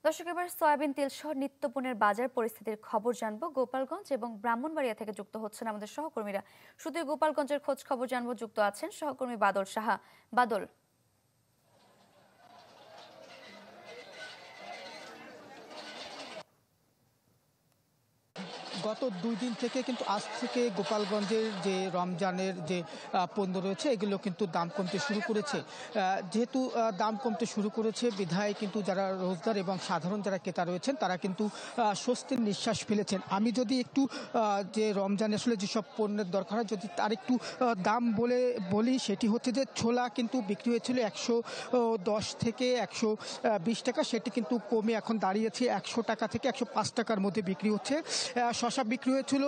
দর্শক, এবার সয়াবিন তেল সহ নিত্যপণ্যের বাজার পরিস্থিতির খবর জানবো। গোপালগঞ্জ এবং ব্রাহ্মণবাড়িয়া থেকে যুক্ত হচ্ছেন আমাদের সহকর্মীরা। শুধু গোপালগঞ্জের খোঁজ খবর জানবো, যুক্ত আছেন সহকর্মী বাদল সাহা। বাদল, গত 2 দিন থেকে কিন্তু আজ থেকে গোপালগঞ্জের যে রমজানের যে পণ্য রয়েছে এগুলো কিন্তু দাম কমতে শুরু করেছে। যেহেতু দাম কমতে শুরু করেছে বিধায় কিন্তু যারা রোজগার এবং সাধারণ যারা ক্রেতা রয়েছেন তারা কিন্তু স্বস্তির নিঃশ্বাস ফেলেছেন। আমি যদি একটু যে রমজানে আসলে যেসব পণ্যের দরকার হয় যদি তার একটু দাম বলি, সেটি হচ্ছে যে ছোলা কিন্তু বিক্রি হয়েছিল 110 থেকে 120 টাকা, সেটি কিন্তু কমে এখন দাঁড়িয়েছে 100 টাকা থেকে 105 টাকার মধ্যে বিক্রি হচ্ছে। শসা বিক্রি হয়েছিল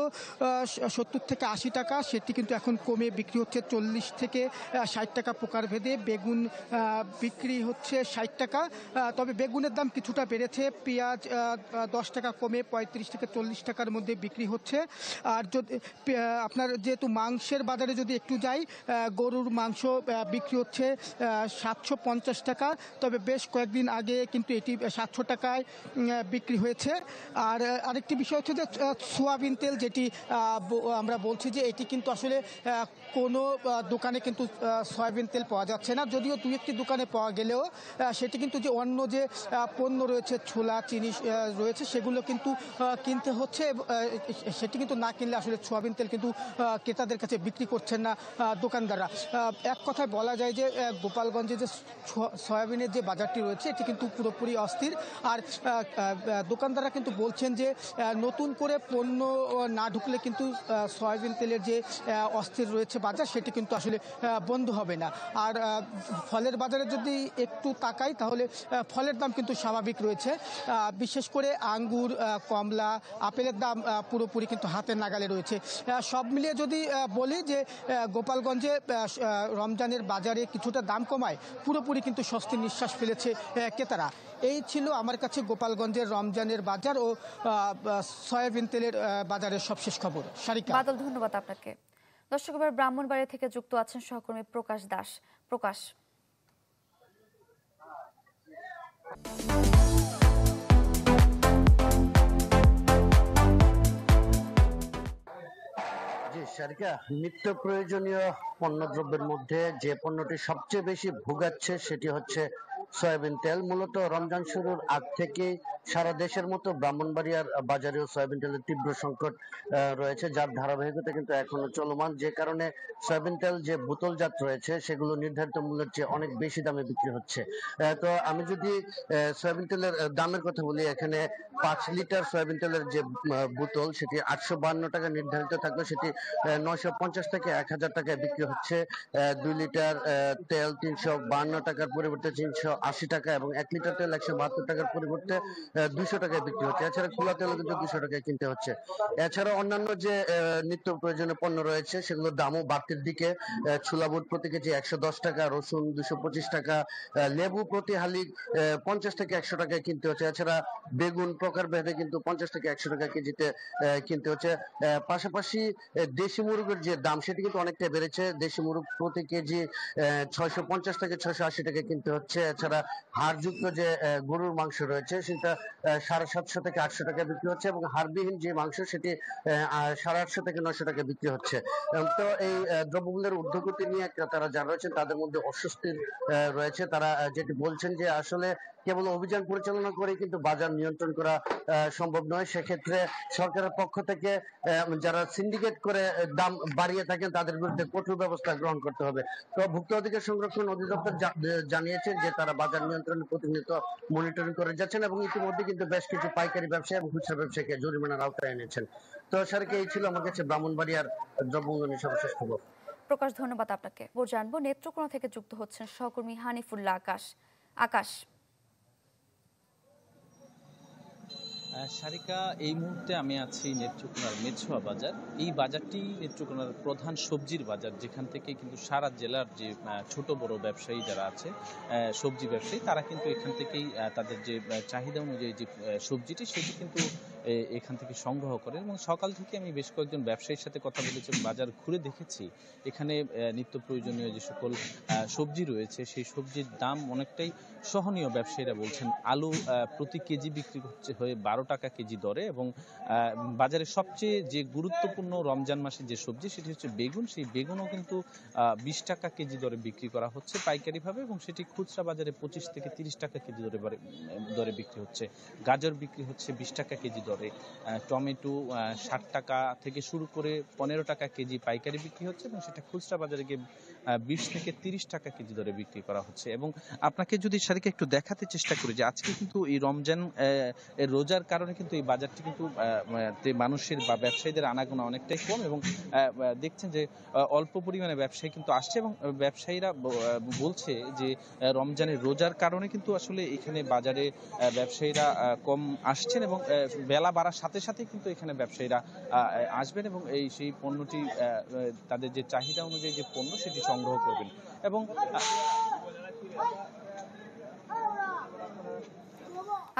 70 থেকে 80 টাকা, সেটি কিন্তু এখন কমে বিক্রি হচ্ছে 40 থেকে 60 টাকা প্রকার ভেদে। বেগুন বিক্রি হচ্ছে 60 টাকা, তবে বেগুনের দাম কিছুটা বেড়েছে। পেঁয়াজ 10 টাকা কমে 35 থেকে 40 টাকার মধ্যে বিক্রি হচ্ছে। আর যদি আপনার যেহেতু মাংসের বাজারে যদি একটু যাই, গরুর মাংস বিক্রি হচ্ছে 750 টাকা, তবে বেশ কয়েকদিন আগে কিন্তু এটি 700 টাকায় বিক্রি হয়েছে। আর আরেকটি বিষয় হচ্ছে যে সোয়াবিন তেল, যেটি আমরা বলছি যে এটি কিন্তু আসলে কোনো দোকানে কিন্তু সয়াবিন তেল পাওয়া যাচ্ছে না। যদিও 2-1টি দোকানে পাওয়া গেলেও সেটি কিন্তু যে অন্য যে পণ্য রয়েছে, ছোলা, চিনি রয়েছে, সেগুলো কিন্তু কিনতে হচ্ছে। সেটি কিন্তু না কিনলে আসলে সয়াবিন তেল কিন্তু ক্রেতাদের কাছে বিক্রি করছেন না দোকানদাররা। এক কথায় বলা যায় যে গোপালগঞ্জে যে সয়াবিনের যে বাজারটি রয়েছে এটি কিন্তু পুরোপুরি অস্থির। আর দোকানদাররা কিন্তু বলছেন যে নতুন করে পণ্য না ঢুকলে কিন্তু সয়াবিন তেলের যে অস্থির রয়েছে বাজার, সেটি কিন্তু আসলে বন্ধ হবে না। আর ফলের বাজারে যদি একটু তাকাই তাহলে ফলের দাম কিন্তু স্বাভাবিক রয়েছে। বিশেষ করে আঙ্গুর, কমলা, আপেলের দাম পুরোপুরি কিন্তু হাতের নাগালে রয়েছে। সব মিলিয়ে যদি বলি যে গোপালগঞ্জে রমজানের বাজারে কিছুটা দাম কমায় পুরোপুরি কিন্তু স্বস্তির নিঃশ্বাস ফেলেছে ক্রেতারা। এই ছিল আমার কাছে গোপালগঞ্জের রমজানের বাজার ও সয়াবিন তেলের বাজারের সবশেষ খবর। সারিকা। বাদল, ধন্যবাদ আপনাকে। দর্শক, এবার ব্রাহ্মণবাড়িয়া থেকে যুক্ত আছেন সহকর্মী প্রকাশ দাস। প্রকাশ, জি সারিকা, নিত্য প্রয়োজনীয় পণ্যদ্রব্যের মধ্যে যে পণ্যটি সবচেয়ে বেশি ভোগাচ্ছে সেটি হচ্ছে সয়াবিন তেল। মূলত রমজান শুরুর আগ থেকে সারা দেশের মতো ব্রাহ্মণবাড়িয়ার বাজারেও সয়াবিন তেলের তীব্র সংকট রয়েছে, যার ধারাবাহিকতা কিন্তু এখনো চলমান। যে কারণে সয়াবিন তেল যে বোতলজাত রয়েছে সেগুলো নির্ধারিত মূল্যের চেয়ে অনেক বেশি দামে বিক্রি হচ্ছে। তো আমি যদি সয়াবিন তেলের দামের কথা বলি, এখানে 5 লিটার সয়াবিন তেলের যে বোতল সেটি 852 টাকা নির্ধারিত থাকলে সেটি 950 থেকে 1000 টাকায় বিক্রি হচ্ছে। 2 লিটার তেল 352 টাকার পরিবর্তে 380 টাকা এবং 1 লিটার তেল 172 টাকার পরিবর্তে 200 টাকায় বিক্রি হচ্ছে। এছাড়া খোলা তেল কিন্তু 200 টাকায় কিনতে হচ্ছে। এছাড়া অন্যান্য যে নিত্য প্রয়োজনীয় পণ্য রয়েছে সেগুলোর দামও বাড়তির দিকে। ছোলা বুট প্রতি কেজি 110 টাকা, রসুন 225 টাকা, লেবু প্রতি হালি 50 থেকে 100 টাকায় কিনতে হচ্ছে। এছাড়া বেগুন প্রকার ভেদে কিন্তু 50 থেকে 100 টাকা কেজিতে কিনতে হচ্ছে। পাশাপাশি দেশি মুরগের যে দাম সেটি কিন্তু অনেকটা বেড়েছে। দেশি মুরগ প্রতি কেজি 650 থেকে 680 টাকা কিনতে হচ্ছে। এছাড়া হাড়যুক্ত যে গরুর মাংস রয়েছে সেটা 750 থেকে 800 টাকা বিক্রি হচ্ছে এবং হাড়বিহীন যে মাংস সেটি 850 থেকে 900 টাকা বিক্রি হচ্ছে। তো এই দ্রব্যমূল্যের ঊর্ধ্বগতি নিয়ে তারা যারা রয়েছেন তাদের মধ্যে অস্বস্তির রয়েছে। তারা যেটি বলছেন যে আসলে কেবল অভিযান পরিচালনা করে কিন্তু বাজার নিয়ন্ত্রণ করা সম্ভব নয়। সেক্ষেত্রে সরকারের পক্ষ থেকে যারা সিন্ডিকেট করে দাম বাড়িয়ে থাকেন তাদের বিরুদ্ধে কঠোর ব্যবস্থা গ্রহণ করতে হবে। তো ভোক্তা অধিকার সংরক্ষণ অধিদপ্তর জানিয়েছেন যে তারা বাজার নিয়ন্ত্রণে প্রতিনিয়ত মনিটরিং করে যাচ্ছেন এবং ইতিমধ্যে কিন্তু বেশ কিছু পাইকারি ব্যবসায়ী এবং খুচরা ব্যবসায়ীকে জরিমানার আওতায় এনেছেন। তো স্যারকে এই ছিল আমার কাছে ব্রাহ্মণবাড়িয়ার দ্রব্যমূল্য নিয়ে সর্বশেষ খবর। প্রকাশ, ধন্যবাদ আপনাকে। জানবো নেত্রকোনা থেকে যুক্ত হচ্ছেন সহকর্মী হানিফুল্লাহ আকাশ। আকাশ, সারিকা, এই মুহূর্তে আমি আছি নেত্রকোনার মেছুয়া বাজার। এই বাজারটি নেত্রকোনার প্রধান সবজির বাজার, যেখান থেকে কিন্তু সারা জেলার যে ছোট বড় ব্যবসায়ী যারা আছে, সবজি ব্যবসায়ী, তারা কিন্তু এখান থেকেই তাদের যে চাহিদা অনুযায়ী যে সবজিটি সেটি কিন্তু এখান থেকে সংগ্রহ করেন। এবং সকাল থেকে আমি বেশ কয়েকজন ব্যবসায়ীর সাথে কথা বলেছি, বাজার ঘুরে দেখেছি। এখানে নিত্য প্রয়োজনীয় যে সকল সবজি রয়েছে সেই সবজির দাম অনেকটাই সহনীয়। ব্যবসায়ীরা বলছেন আলু প্রতি কেজি বিক্রি হচ্ছে হয়ে 12 টাকা কেজি দরে, এবং বাজারে সবচেয়ে যে গুরুত্বপূর্ণ রমজান মাসে যে সবজি সেটি হচ্ছে বেগুন। সেই বেগুনও কিন্তু 20 টাকা কেজি দরে বিক্রি করা হচ্ছে পাইকারিভাবে, এবং সেটি খুচরা বাজারে 25 থেকে 30 টাকা কেজি দরে বিক্রি হচ্ছে। গাজর বিক্রি হচ্ছে 20 টাকা কেজি দরে, টমেটো 60 টাকা থেকে শুরু করে 15 টাকা কেজি পাইকারি বিক্রি হচ্ছে, এবং সেটা খুচরা বাজারে গিয়ে 20 থেকে 30 টাকা কেজি দরে বিক্রি করা হচ্ছে। এবং আপনাকে যদি সারিকে একটু দেখাতে চেষ্টা করি যে আজকে কিন্তু এই রমজান রোজার কারণে কিন্তু এই বাজারটি কিন্তু মানুষের বা ব্যবসায়ীদের আনাগোনা অনেকটাই কম, এবং দেখছেন যে অল্প পরিমাণে ব্যবসায়ী কিন্তু আসছে, এবং ব্যবসায়ীরা বলছে যে রমজানের রোজার কারণে কিন্তু আসলে এখানে বাজারে ব্যবসায়ীরা কম আসছেন, এবং বেলা বাড়ার সাথে সাথে কিন্তু এখানে ব্যবসায়ীরা আসবেন, এবং সেই পণ্যটি তাদের যে চাহিদা অনুযায়ী যে পণ্য সেটি সংগ্রহ করবেন। এবং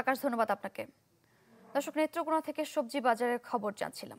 আকাশ, ধন্যবাদ আপনাকে। দর্শক, নেত্রকোনা থেকে সবজি বাজারের খবর জানছিলাম।